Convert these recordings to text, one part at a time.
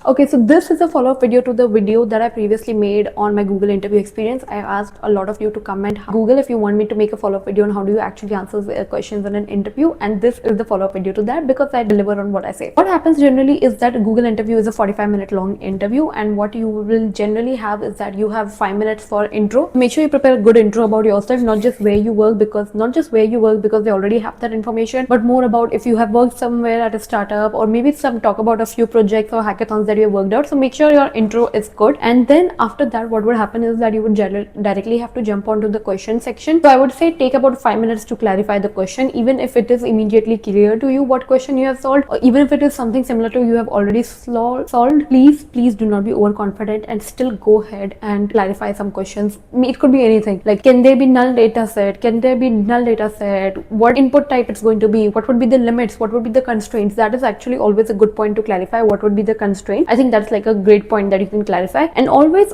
Okay, so this is a follow-up video to the video that I previously made on my Google interview experience. I asked a lot of you to comment Google if you want me to make a follow-up video on how do you actually answer questions in an interview, and this is the follow-up video to that because I deliver on what I say. What happens generally is that Google interview is a 45-minute long interview, and what you will generally have is that you have 5 minutes for intro. Make sure you prepare a good intro about yourself, not just where you work because they already have that information, but more about if you have worked somewhere at a startup, or maybe talk about a few projects or hackathons that you have worked out. So make sure your intro is good, and then after that what would happen is that you would directly have to jump onto the question section. So I would say take about 5 minutes to clarify the question, even if it is immediately clear to you what question you have solved, or even if it is something similar to you have already solved. Please do not be overconfident and still go ahead and clarify some questions. It could be anything like, can there be null data set? What input type it's going to be? What would be the limits? What would be the constraints? That is actually always a good point to clarify. What would be the constraint? I think that's like a great point that you can clarify. And always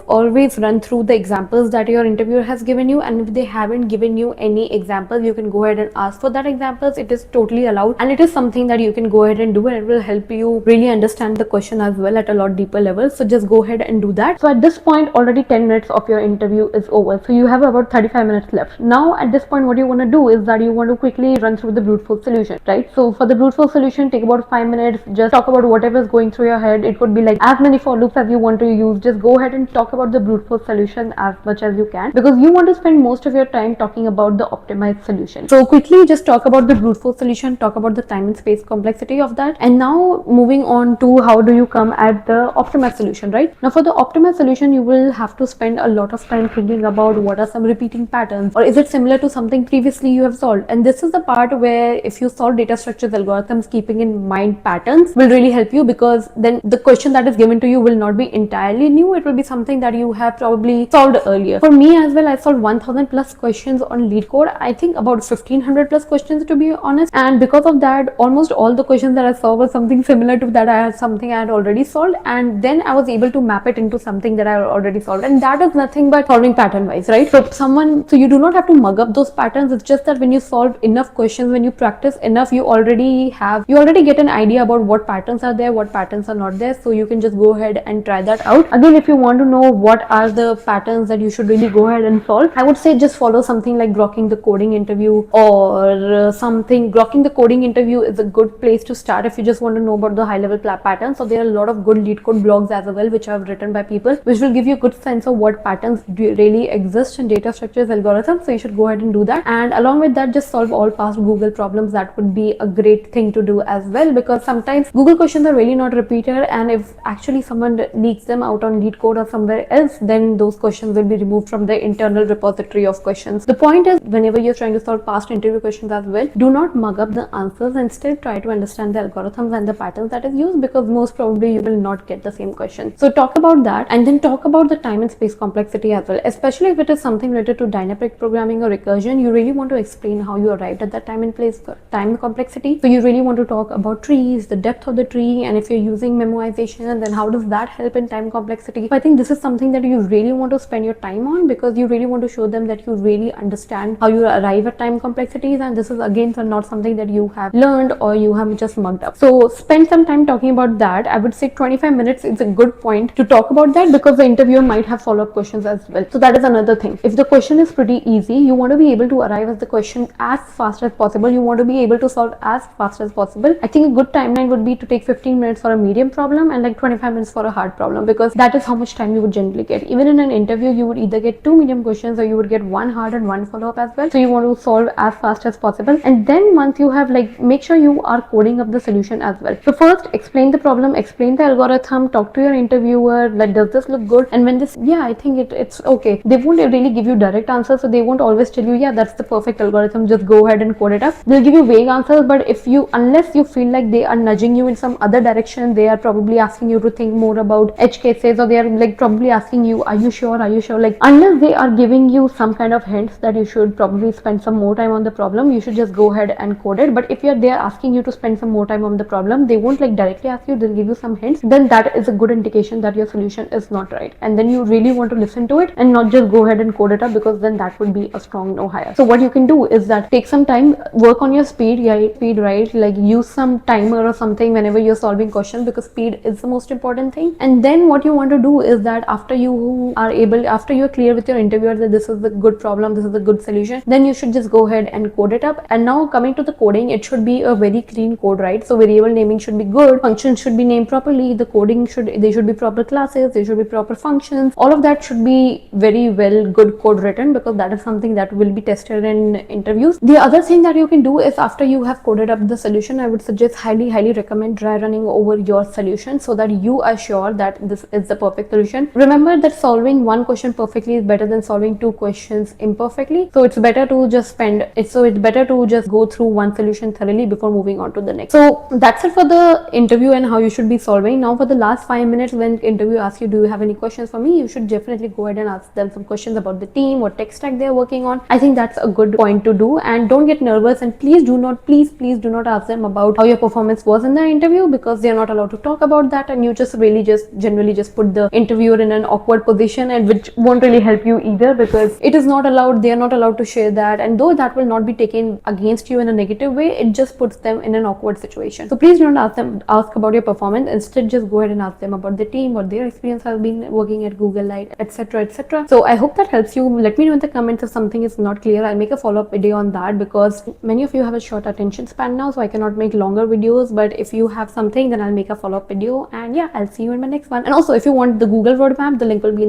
run through the examples that your interviewer has given you, and if they haven't given you any examples, you can go ahead and ask for that examples. It is totally allowed, and it is something that you can go ahead and do, and it will help you really understand the question as well at a lot deeper level. So just go ahead and do that. So at this point already 10 minutes of your interview is over, so you have about 35 minutes left. Now at this point what you want to do is that you want to quickly run through the brute force solution, right? So for the brute force solution, take about 5 minutes, just talk about whatever is going through your head. It could be like as many for loops as you want to use. Just go ahead and talk about the brute force solution as much as you can, because you want to spend most of your time talking about the optimized solution. So quickly just talk about the brute force solution, talk about the time and space complexity of that, and now moving on to how do you come at the optimized solution, right? Now for the optimized solution, you will have to spend a lot of time thinking about what are some repeating patterns, or is it similar to something previously you have solved. And this is the part where if you solve data structures algorithms keeping in mind patterns will really help you, because then the question that is given to you will not be entirely new. It will be something that you have probably solved earlier. For me as well, I solved 1000 plus questions on LeetCode. I think about 1500 plus questions to be honest, and because of that almost all the questions that I solved was something similar to that I had already solved, and then I was able to map it into something that I already solved, and that is nothing but solving pattern wise, right? So you do not have to mug up those patterns. It's just that when you solve enough questions, when you practice enough, you already get an idea about what patterns are there, what patterns are not there. So you can just go ahead and try that out. Again, if you want to know what are the patterns that you should really go ahead and solve, I would say just follow something like Grokking the Coding Interview or something. Grokking the Coding Interview is a good place to start if you just want to know about the high level patterns. So there are a lot of good LeetCode blogs as well which are written by people, which will give you a good sense of what patterns really exist in data structures algorithms. So you should go ahead and do that, and along with that just solve all past Google problems. That would be a great thing to do as well, because sometimes Google questions are really not repeated, and if actually someone leaks them out on LeetCode or somewhere else, then those questions will be removed from the internal repository of questions. The point is, whenever you're trying to solve past interview questions as well, do not mug up the answers. Instead try to understand the algorithms and the patterns that is used, because most probably you will not get the same question. So talk about that, and then talk about the time and space complexity as well, especially if it is something related to dynamic programming or recursion. You really want to explain how you arrived at that time complexity. So you really want to talk about trees, the depth of the tree, and if you're using memoization, then how does that help in time complexity. So I think this is something that you really want to spend your time on, because you really want to show them that you really understand how you arrive at time complexities, and this is again not something that you have learned or you have just mugged up. So spend some time talking about that. I would say 25 minutes is a good point to talk about that, because the interviewer might have follow-up questions as well. So that is another thing. If the question is pretty easy, you want to be able to arrive at the question as fast as possible. You want to be able to solve as fast as possible. I think a good timeline would be to take 15 minutes for a medium problem and like 25 minutes for a hard problem, because that is how much time you would generally get. Even in an interview, you would either get 2 medium questions or you would get 1 hard and 1 follow-up as well. So you want to solve as fast as possible, and then once you have make sure you are coding up the solution as well. So first explain the problem, explain the algorithm, talk to your interviewer, like does this look good, and when I think it's okay. They won't really give you direct answers, so they won't always tell you yeah that's the perfect algorithm, just go ahead and code it up. They'll give you vague answers, but unless you feel like they are nudging you in some other direction, they are probably asking you to think more about edge cases, or they are probably asking you are you sure, unless they are giving you some kind of hints that you should probably spend some more time on the problem, you should just go ahead and code it. But if they are asking you to spend some more time on the problem, they won't directly ask you, they'll give you some hints, then that is a good indication that your solution is not right, and then you really want to listen to it and not just go ahead and code it up, because then that would be a strong no hire. So what you can do is that take some time, work on your speed, right? Like use some timer or something whenever you're solving questions, because speed is is the most important thing. And then what you want to do is that after you're clear with your interviewer that this is the good problem, this is the good solution, then you should just go ahead and code it up. And now coming to the coding, it should be a very clean code, right? So variable naming should be good, functions should be named properly, the coding should be proper classes, there should be proper functions, all of that should be very well good code written, because that is something that will be tested in interviews. The other thing that you can do is after you have coded up the solution, I would suggest highly recommend dry running over your solution so that you are sure that this is the perfect solution. Remember that solving one question perfectly is better than solving two questions imperfectly. So it's better to just go through one solution thoroughly before moving on to the next. So that's it for the interview and how you should be solving. Now for the last 5 minutes, when interview asks you, do you have any questions for me, you should definitely go ahead and ask them some questions about the team, what tech stack they're working on. I think that's a good point to do. And don't get nervous, and please do not ask them about how your performance was in the interview, because they're not allowed to talk about that, and you generally just put the interviewer in an awkward position, and which won't really help you either, because it is not allowed, they are not allowed to share that. And though that will not be taken against you in a negative way, it just puts them in an awkward situation. So please do not ask about your performance. Instead, just go ahead and ask them about the team, what their experience has been working at Google Light, etc. So I hope that helps you. Let me know in the comments if something is not clear. I'll make a follow-up video on that, because many of you have a short attention span now, so I cannot make longer videos. But if you have something, then I'll make a follow-up video. And yeah, I'll see you in my next one. And also, if you want the Google roadmap, the link will be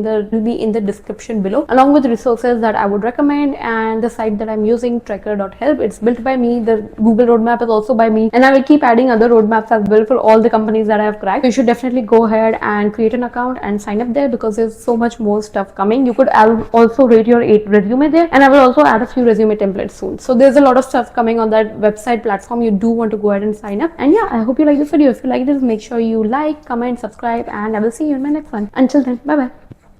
in the description below, along with resources that I would recommend and the site that I'm using, Trekker.help. It's built by me. The Google roadmap is also by me, and I will keep adding other roadmaps as well for all the companies that I have cracked. So you should definitely go ahead and create an account and sign up there, because there's so much more stuff coming. You could also rate your resume there, and I will also add a few resume templates soon. So there's a lot of stuff coming on that website platform. You do want to go ahead and sign up. And yeah, I hope you like this video. If you like this, make sure you like, comment, subscribe, and I will see you in my next one. Until then, bye bye.